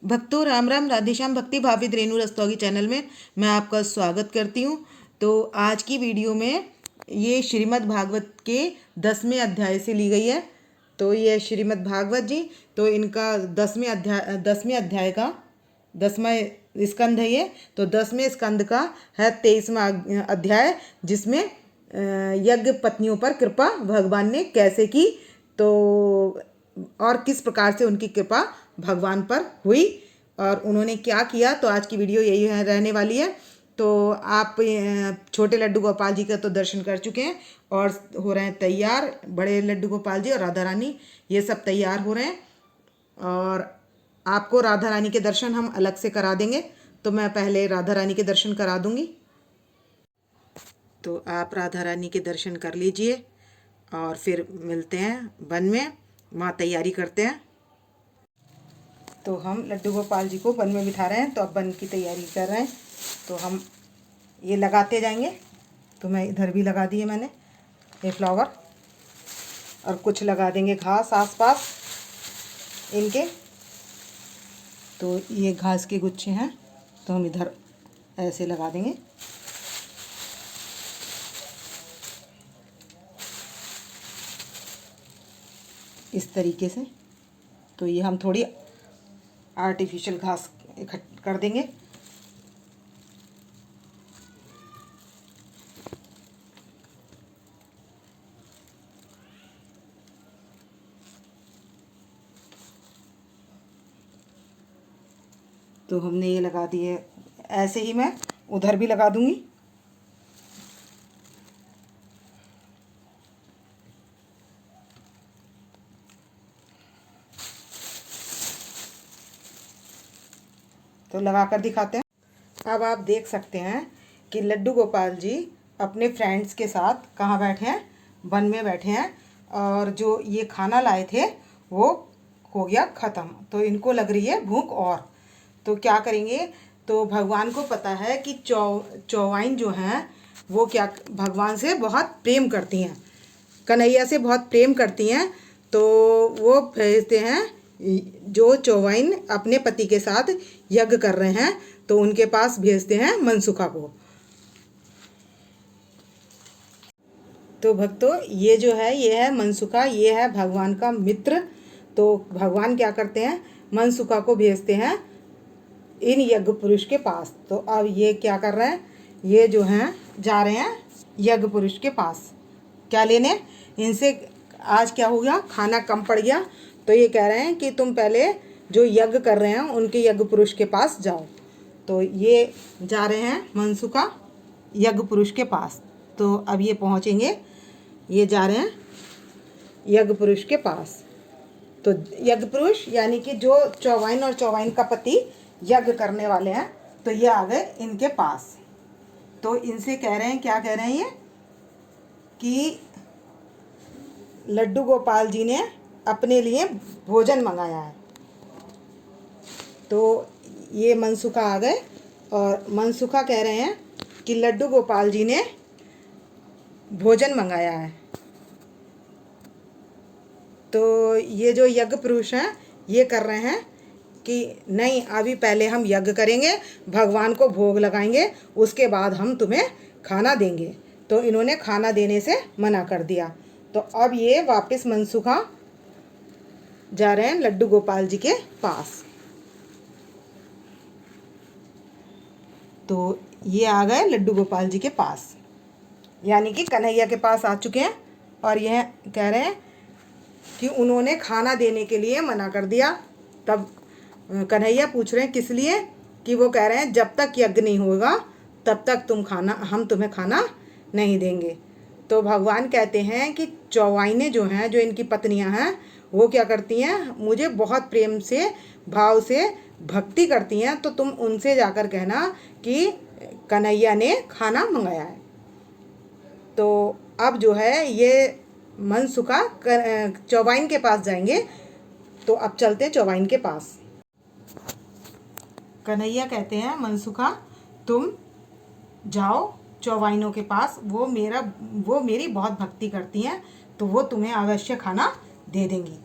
भक्तों राम राम, राधेश्याम। भक्ति भावित रेणु रस्तोगी चैनल में मैं आपका स्वागत करती हूँ। तो आज की वीडियो में ये श्रीमद् भागवत के 10वें अध्याय से ली गई है। तो ये श्रीमद् भागवत जी, तो इनका 10वें अध्याय का 10वां स्कंद है ये। तो 10वें स्कंद का है 23वां अध्याय, जिसमें यज्ञ पत्नियों पर कृपा भगवान ने कैसे की, तो और किस प्रकार से उनकी कृपा भगवान पर हुई और उन्होंने क्या किया। तो आज की वीडियो यही रहने वाली है। तो आप छोटे लड्डू गोपाल जी का तो दर्शन कर चुके हैं और हो रहे हैं तैयार। बड़े लड्डू गोपाल जी और राधा रानी ये सब तैयार हो रहे हैं और आपको राधा रानी के दर्शन हम अलग से करा देंगे। तो मैं पहले राधा रानी के दर्शन करा दूंगी। तो आप राधा रानी के दर्शन कर लीजिए और फिर मिलते हैं वन में, वहाँ तैयारी करते हैं। तो हम लड्डू गोपाल जी को वन में बिठा रहे हैं, तो अब वन की तैयारी कर रहे हैं। तो हम ये लगाते जाएंगे। तो मैं इधर भी लगा दिए मैंने ये फ्लावर, और कुछ लगा देंगे घास आसपास इनके। तो ये घास के गुच्छे हैं, तो हम इधर ऐसे लगा देंगे। इस तरीके से। तो ये हम थोड़ी आर्टिफिशियल घास इकट्ठा कर देंगे। तो हमने ये लगा दिए, ऐसे ही मैं उधर भी लगा दूंगी। तो लगा कर दिखाते हैं। अब आप देख सकते हैं कि लड्डू गोपाल जी अपने फ्रेंड्स के साथ कहाँ बैठे हैं, वन में बैठे हैं। और जो ये खाना लाए थे वो हो गया ख़त्म। तो इनको लग रही है भूख। और तो क्या करेंगे, तो भगवान को पता है कि चौवाइन जो हैं वो क्या भगवान से बहुत प्रेम करती हैं, कन्हैया से बहुत प्रेम करती हैं। तो वो भेजते हैं, जो चौवाइन अपने पति के साथ यज्ञ कर रहे हैं तो उनके पास भेजते हैं मनसुखा को। तो भक्तों ये जो है ये है मनसुखा, ये है भगवान का मित्र। तो भगवान क्या करते हैं, मनसुखा को भेजते हैं इन यज्ञ पुरुष के पास। तो अब ये क्या कर रहे हैं, ये जो हैं जा रहे हैं यज्ञ पुरुष के पास क्या लेने। इनसे आज क्या हो गया, खाना कम पड़ गया। तो ये कह रहे हैं कि तुम पहले जो यज्ञ कर रहे हैं उनके यज्ञ पुरुष के पास जाओ। तो ये जा रहे हैं मनसुखा यज्ञ पुरुष के पास। तो अब ये पहुँचेंगे, ये जा रहे हैं यज्ञ पुरुष के पास। तो यज्ञ पुरुष यानी कि जो चौवाइन और चौवाइन का पति यज्ञ करने वाले हैं, तो ये आ गए इनके पास। तो इनसे कह रहे हैं, क्या कह रहे हैं ये, कि लड्डू गोपाल जी ने अपने लिए भोजन मंगाया है। तो ये मनसुखा आ गए और मनसुखा कह रहे हैं कि लड्डू गोपाल जी ने भोजन मंगाया है। तो ये जो यज्ञ पुरुष हैं ये कर रहे हैं कि नहीं, अभी पहले हम यज्ञ करेंगे, भगवान को भोग लगाएंगे, उसके बाद हम तुम्हें खाना देंगे। तो इन्होंने खाना देने से मना कर दिया। तो अब ये वापस मनसुखा जा रहे हैं लड्डू गोपाल जी के पास। तो ये आ गए लड्डू गोपाल जी के पास, यानी कि कन्हैया के पास आ चुके हैं। और यह कह रहे हैं कि उन्होंने खाना देने के लिए मना कर दिया। तब कन्हैया पूछ रहे हैं किस लिए, कि वो कह रहे हैं जब तक यज्ञ नहीं होगा तब तक हम तुम्हें खाना नहीं देंगे। तो भगवान कहते हैं कि चौवाइनें जो हैं, जो इनकी पत्नियां हैं, वो क्या करती हैं, मुझे बहुत प्रेम से भाव से भक्ति करती हैं। तो तुम उनसे जाकर कहना कि कन्हैया ने खाना मंगाया है। तो अब जो है ये मनसुखा चौवाइन के पास जाएंगे। तो अब चलते हैं चौवाइन के पास। कन्हैया कहते हैं मनसुखा तुम जाओ चौवाइनों के पास, वो मेरी बहुत भक्ति करती हैं, तो वो तुम्हें अवश्य खाना दे देंगी।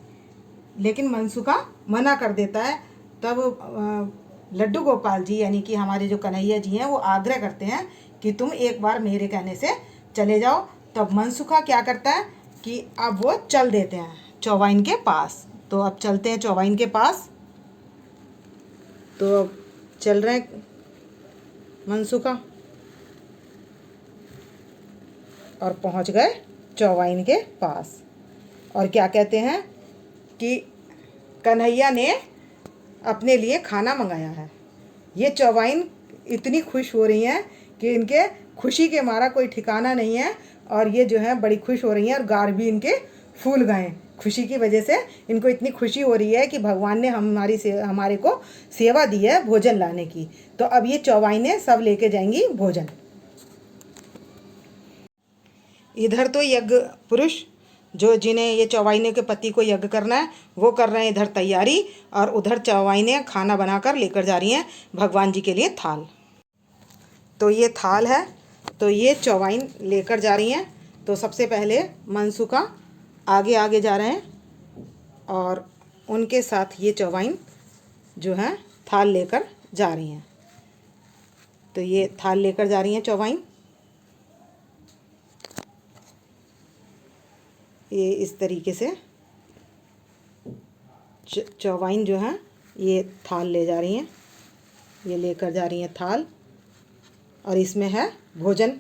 लेकिन मनसुखा मना कर देता है तब लड्डू गोपाल जी यानी कि हमारे जो कन्हैया जी हैं वो आग्रह करते हैं कि तुम एक बार मेरे कहने से चले जाओ। तब मनसुखा क्या करता है कि अब वो चल देते हैं चौवाइन के पास। तो अब चलते हैं चौवाइन के पास। तो अब चल रहे हैं मनसुखा और पहुंच गए चौवाइन के पास। और क्या कहते हैं कि कन्हैया ने अपने लिए खाना मंगाया है। ये चौवाइन इतनी खुश हो रही हैं कि इनके खुशी के मारा कोई ठिकाना नहीं है। और ये जो है बड़ी खुश हो रही हैं और गाल भी इनके फूल गए खुशी की वजह से। इनको इतनी खुशी हो रही है कि भगवान ने हमारे को सेवा दी है भोजन लाने की। तो अब ये चौवाइनें सब लेके जाएंगी भोजन। इधर तो यज्ञ पुरुष जो जिन्हें ये चौवाइने के पति को यज्ञ करना है वो कर रहे हैं इधर तैयारी। और उधर चौवाइने खाना बनाकर लेकर जा रही हैं भगवान जी के लिए थाल। तो ये थाल है, तो ये चौवाइन लेकर जा रही हैं। तो सबसे पहले मनसुखा आगे आगे जा रहे हैं और उनके साथ ये चौवाइन जो है थाल लेकर जा रही हैं। तो ये थाल लेकर जा रही हैं चौवाइन। ये इस तरीके से चौवाइन जो है ये थाल ले जा रही हैं। ये लेकर जा रही हैं थाल और इसमें है भोजन।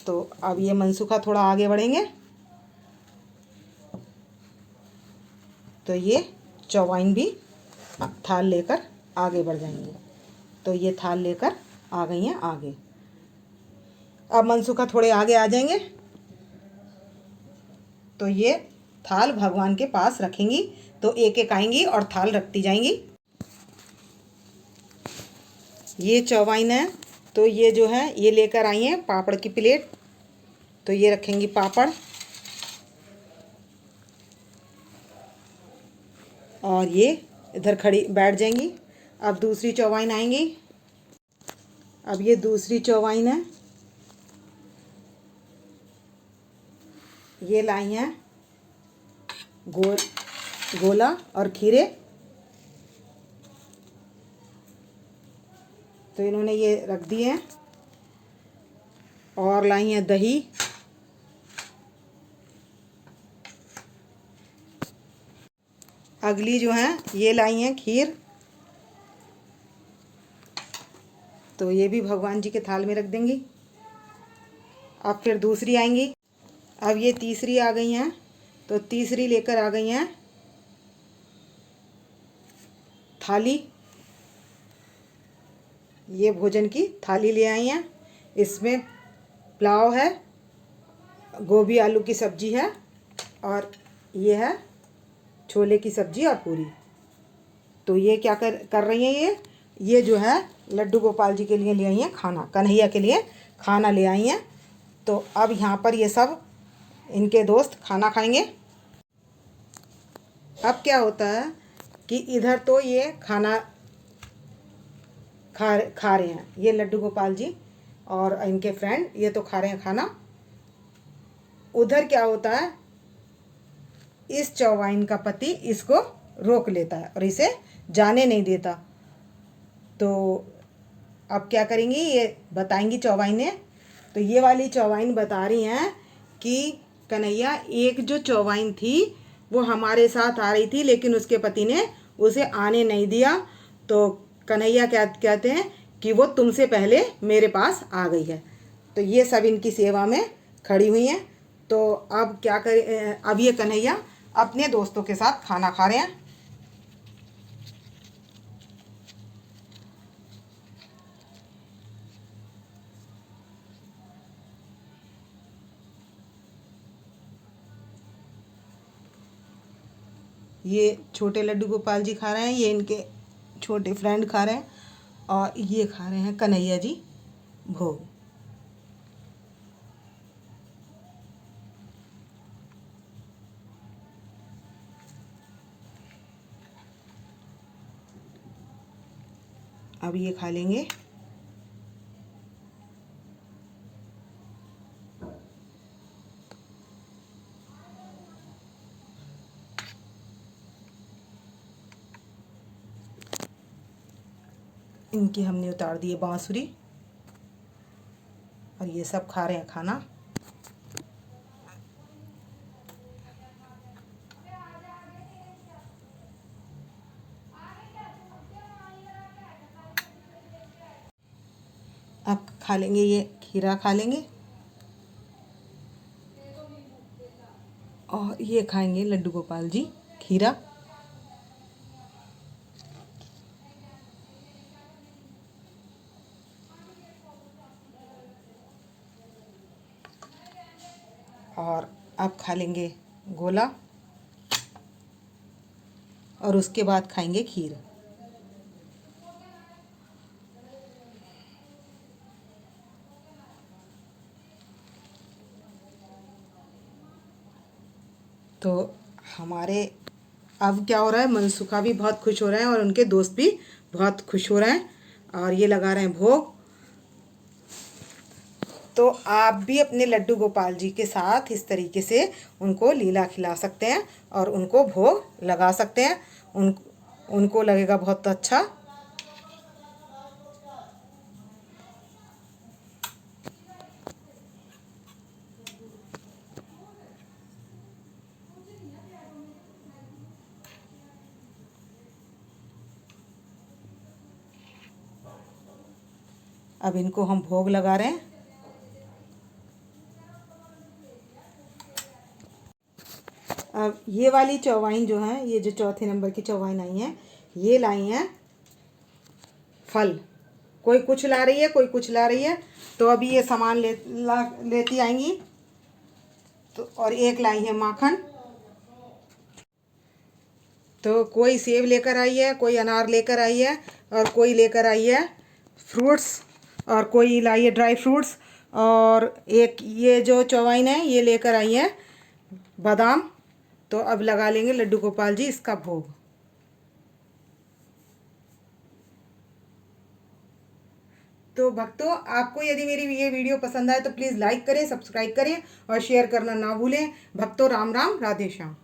तो अब ये मनसुखा थोड़ा आगे बढ़ेंगे तो ये चौवाइन भी थाल लेकर आगे बढ़ जाएंगे। तो ये थाल लेकर आ गई हैं आगे। अब मनसुखा थोड़े आगे आ जाएंगे तो ये थाल भगवान के पास रखेंगी। तो एक एक आएंगी और थाल रखती जाएंगी। ये चौवाइन है, तो ये जो है ये लेकर आई हैं पापड़ की प्लेट। तो ये रखेंगी पापड़ और ये इधर खड़ी बैठ जाएंगी। अब दूसरी चौवाइन आएंगी। अब ये दूसरी चौवाइन है, ये लाई हैं गोला और खीरे। तो इन्होंने ये रख दिए हैं। और लाई हैं दही। अगली जो हैं ये लाई हैं खीर। तो ये भी भगवान जी के थाल में रख देंगी। अब फिर दूसरी आएंगी। अब ये तीसरी आ गई हैं। तो तीसरी लेकर आ गई हैं थाली। ये भोजन की थाली ले आई हैं। इसमें पुलाव है, गोभी आलू की सब्जी है और ये है छोले की सब्जी और पूरी। तो ये क्या कर रही हैं ये जो है लड्डू गोपाल जी के लिए ले आई हैं खाना, कन्हैया के लिए खाना ले आई हैं। तो अब यहाँ पर ये सब इनके दोस्त खाना खाएंगे। अब क्या होता है कि इधर तो ये खाना खा रहे हैं, ये लड्डू गोपाल जी और इनके फ्रेंड ये तो खा रहे हैं खाना। उधर क्या होता है, इस चौवाइन का पति इसको रोक लेता है और इसे जाने नहीं देता। तो अब क्या करेंगी ये बताएंगी चौवाइनें। तो ये वाली चौवाइन बता रही हैं कि कन्हैया एक जो चौवाइन थी वो हमारे साथ आ रही थी लेकिन उसके पति ने उसे आने नहीं दिया। तो कन्हैया क्या कहते हैं कि वो तुमसे पहले मेरे पास आ गई है। तो ये सब इनकी सेवा में खड़ी हुई हैं। तो अब क्या करें, अब ये कन्हैया अपने दोस्तों के साथ खाना खा रहे हैं। ये छोटे लड्डू गोपाल जी खा रहे हैं, ये इनके छोटे फ्रेंड खा रहे हैं और ये खा रहे हैं कन्हैया जी भोग। अब ये खा लेंगे। इनकी हमने उतार दी है बांसुरी और ये सब खा रहे हैं खाना। अब खा लेंगे, ये खीरा खा लेंगे और ये खाएंगे लड्डू गोपाल जी खीरा। और अब खा लेंगे गोला और उसके बाद खाएंगे खीर। तो हमारे अब क्या हो रहा है, मनसुखा भी बहुत खुश हो रहे हैं और उनके दोस्त भी बहुत खुश हो रहे हैं और ये लगा रहे हैं भोग। तो आप भी अपने लड्डू गोपाल जी के साथ इस तरीके से उनको लीला खिला सकते हैं और उनको भोग लगा सकते हैं। उनको लगेगा बहुत अच्छा। अब इनको हम भोग लगा रहे हैं। अब ये वाली चौवाइन जो है, ये जो चौथे नंबर की चौवाइन आई है, ये लाई हैं फल। कोई कुछ ला रही है, कोई कुछ ला रही है। तो अभी ये सामान लेती आएंगी। तो और एक लाई है माखन। तो कोई सेब लेकर आई है, कोई अनार लेकर आई है और कोई लेकर आई है फ्रूट्स और कोई लाई है ड्राई फ्रूट्स। और एक ये जो चौवाइन है ये लेकर आई है बादाम। तो अब लगा लेंगे लड्डू गोपाल जी इसका भोग। तो भक्तों, आपको यदि मेरी ये वीडियो पसंद आए तो प्लीज़ लाइक करें, सब्सक्राइब करें और शेयर करना ना भूलें। भक्तों, राम राम, राधे श्याम।